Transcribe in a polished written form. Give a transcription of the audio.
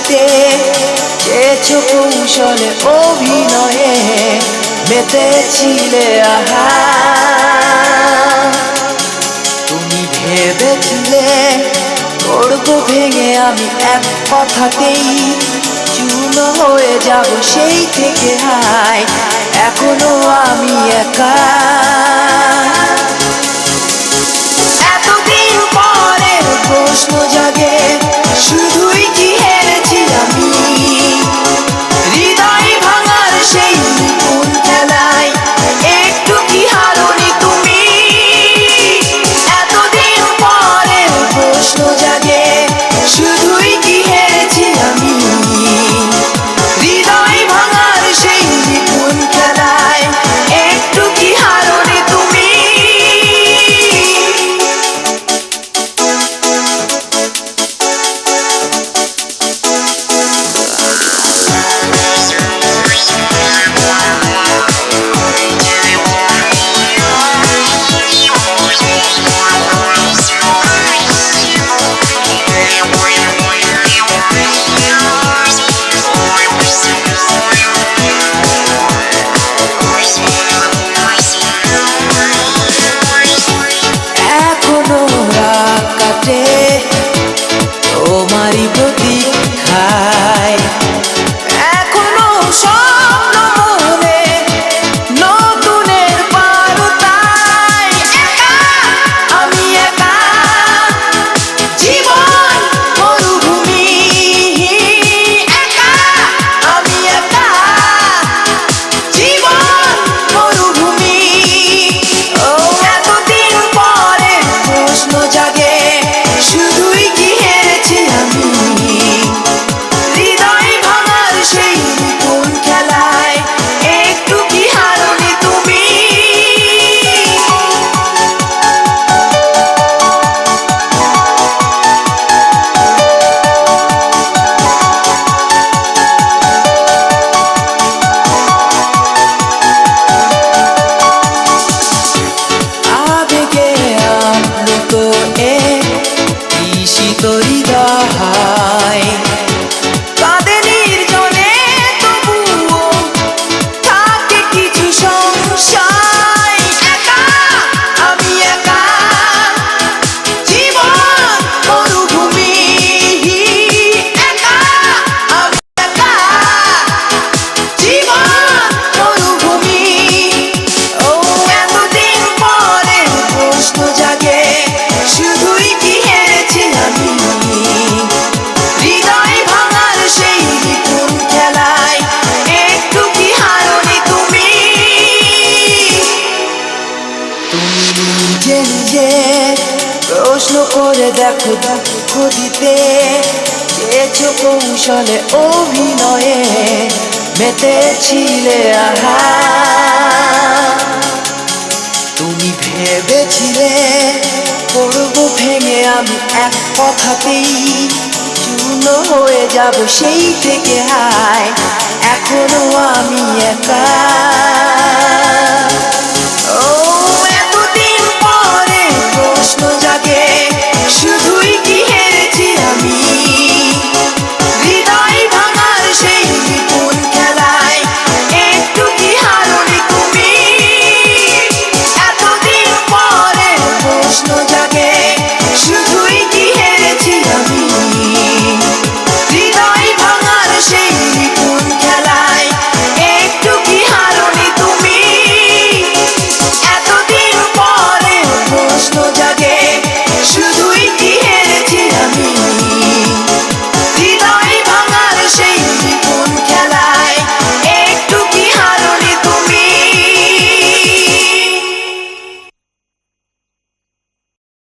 দিতে চেয়েছো কৌশলে অভিনয়ে মেতেছিলে আহা। তুমি ভেবেছিলে করবো ভেঙে আমি এক কথাতেই চূর্ণ হয়ে যাব সেই থেকে হায় এখনো আমি একা। এতদিন পরে প্রশ্ন জাগে শুধুই কি হেরেছি আমি হৃদয় ভাঙার সেই নিপুণ খেলায় একটু কি হারোনি তুমি। এতদিন পরে প্রশ্ন জাগে শুধুই কি হেরেছি আমি হৃদয় ভাঙার সেই নিপুণ খেলায় একটু কি হারোনি তুমি। এখনো রাত কাটে তোমারই প্রতীক্ষায় এখনো স্বপ্ন মনে নতুনের বারুতায় একা আমি একা জীবন মরুভূমি একা আমি একা জীবন মরুভূমি। ও এতদিন পরে প্রশ্ন জাগে শুধুই কি হেরেছি আমি হৃদয় ভাঙার সেই নিপুণ খেলায় একটু কি হারোনি তুমি। আবেগে আপ্লুত ঈশিত হৃদয় কাঁদে নির্জনে তবুও থাকে কিছু সংশয় একা আমি একা জীবন মরুভূমি একা আমি একা জীবন মরুভূমি। ও এতদিন পরে প্রশ্ন জাগে শুধুই কি হেরেছি আমি হৃদয় ভাঙার সেই নিপুণ খেলায় একটু কি হারোনি তুমি। তুমি নিজে নিজে প্রশ্ন করে দেখো দুঃখ দিতে চেয়েছো কৌশলে অভিনয়ে মেতেছিলে আহা। তুমি ভেবেছিলে করবো ভেঙে আমি এক কথাতেই চূর্ণ হয়ে যাব সেই থেকে হায় এখনো আমি একা।